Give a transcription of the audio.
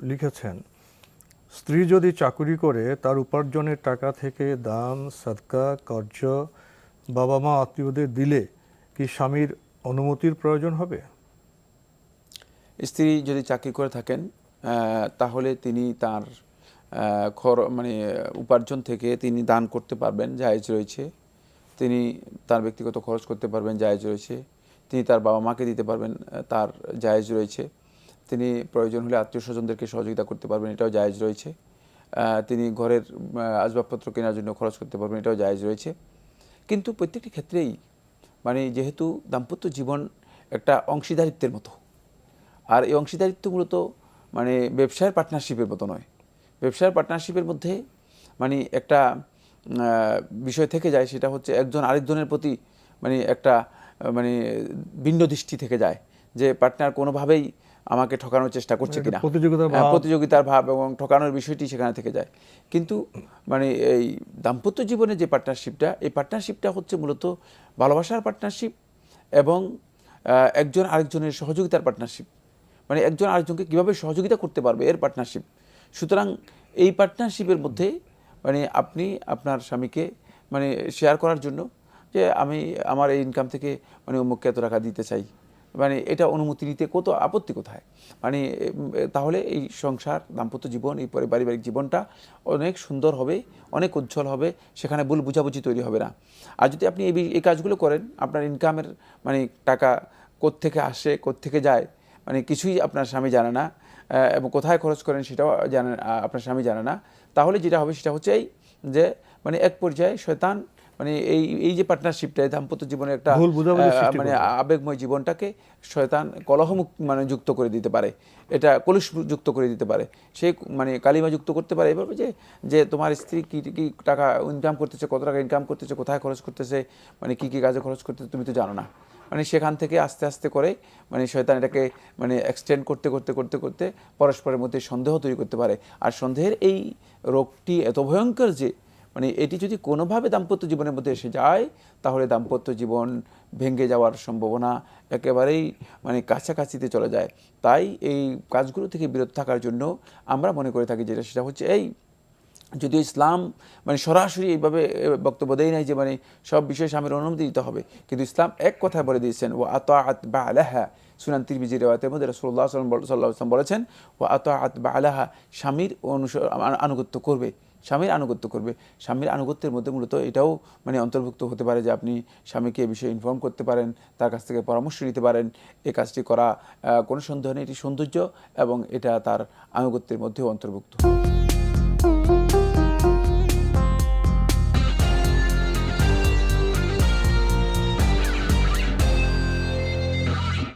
লিখেছেন, স্ত্রী যদি চাকুরি করে তার উপার্জনের টাকা থেকে দান, সাদকা, কর্জ বাবা মা আত্মীয়দের দিলে কি স্বামীর অনুমতির প্রয়োজন হবে? স্ত্রী যদি চাকরি করে থাকেন তাহলে তিনি তার মানে উপার্জন থেকে তিনি দান করতে পারবেন, জায়েজ রয়েছে। তিনি তার ব্যক্তিগত খরচ করতে পারবেন, জায়েজ রয়েছে। তিনি তার বাবা মাকে দিতে পারবেন, তার জায়েজ রয়েছে। তিনি প্রয়োজন হলে আত্মীয় স্বজনদেরকে সহযোগিতা করতে পারবেন, এটাও জায়েজ রয়েছে। তিনি ঘরের আসবাবপত্র কেনার জন্য খরচ করতে পারবেন, এটাও জায়েজ রয়েছে। কিন্তু প্রত্যেকটি ক্ষেত্রেই মানে যেহেতু দাম্পত্য জীবন একটা অংশীদারিত্বের মতো, আর এই অংশীদারিত্ব মূলত মানে ব্যবসায়ের পার্টনারশিপের মতো নয়। ব্যবসায়ের পার্টনারশিপের মধ্যে মানে একটা বিষয় থেকে যায়, সেটা হচ্ছে একজন আরেকজনের প্রতি মানে একটা মানে ভিন্ন দৃষ্টি থেকে যায়, যে পার্টনার কোনোভাবেই আমাকে ঠকানোর চেষ্টা করছে কিনা, প্রতিযোগিতার ভাব এবং ঠকানোর বিষয়টি সেখানে থেকে যায়। কিন্তু মানে এই দাম্পত্য জীবনে যে পার্টনারশিপটা, এই পার্টনারশিপটা হচ্ছে মূলত ভালোবাসার পার্টনারশিপ এবং একজন আরেকজনের সহযোগিতার পার্টনারশিপ, মানে একজন আরেকজনকে কীভাবে সহযোগিতা করতে পারবে এর পার্টনারশিপ। সুতরাং এই পার্টনারশিপের মধ্যে মানে আপনি আপনার স্বামীকে মানে শেয়ার করার জন্য যে আমি আমার এই ইনকাম থেকে মানে অমুককে এত টাকা দিতে চাই, মানে এটা অনুমতি নিতে কত আপত্তি কোথায়? মানে তাহলে এই সংসার, দাম্পত্য জীবন, এই পারিবারিক জীবনটা অনেক সুন্দর হবে, অনেক উজ্জ্বল হবে, সেখানে ভুল বুঝাবুঝি তৈরি হবে না। আর যদি আপনি এই কাজগুলো করেন, আপনার ইনকামের মানে টাকা কোত্থেকে আসে, কোত্থেকে যায়, মানে কিছুই আপনার স্বামী জানে না, এবং কোথায় খরচ করেন সেটাও জানেন, আপনার স্বামী জানে না, তাহলে যেটা হবে সেটা হচ্ছে এই যে মানে এক পর্যায়ে শয়তান মানে এই যে পার্টনারশিপটা, দাম্পত্য জীবনের একটা মানে আবেগময় জীবনটাকে শয়তান কলহমুখ মানে যুক্ত করে দিতে পারে, এটা কলুষ যুক্ত করে দিতে পারে, সে মানে কালিমা যুক্ত করতে পারে এভাবে যে তোমার স্ত্রী কি কি টাকা ইনকাম করতেছে, কত টাকা ইনকাম করতেছে, কোথায় খরচ করতেছে, মানে কি কি কাজে খরচ করতেছে তুমি তো জানো না। মানে সেখান থেকে আস্তে আস্তে করে মানে শয়তান এটাকে মানে এক্সটেন্ড করতে করতে করতে করতে পরস্পরের মধ্যে সন্দেহ তৈরি করতে পারে। আর সন্দেহের এই রোগটি এত ভয়ঙ্কর যে মানে এটি যদি কোনোভাবে দাম্পত্য জীবনের মধ্যে এসে যায়, তাহলে দাম্পত্য জীবন ভেঙে যাওয়ার সম্ভাবনা একেবারেই মানে কাছাকাছিতে চলে যায়। তাই এই কাজগুলো থেকে বিরত থাকার জন্য আমরা মনে করে থাকি যেটা সেটা হচ্ছে এই, যদিও ইসলাম মানে সরাসরি এইভাবে বক্তব্য দেয় নাই যে মানে সব বিষয়ে স্বামীর অনুমতি দিতে হবে, কিন্তু ইসলাম এক কথা বলে দিয়েছেন, ও আতাআত বালাহা, সুনান তিরমিজি রিওয়ায়াতের মধ্যে রাসূলুল্লাহ সাল্লাল্লাহু আলাইহি ওয়াসাল্লাম বলেছেন, ও আতাআত বালাহা, স্বামীর আনুগত্য করবে, স্বামীর আনুগত্য করবে। স্বামীর আনুগত্যের মধ্যে মূলত এটাও মানে অন্তর্ভুক্ত হতে পারে যে আপনি স্বামীকে এ বিষয়ে ইনফর্ম করতে পারেন, তার কাছ থেকে পরামর্শ নিতে পারেন। এই কাজটি করা কোনো সন্দেহ নেই, এটি সৌন্দর্য এবং এটা তার আনুগত্যের মধ্যেও অন্তর্ভুক্ত।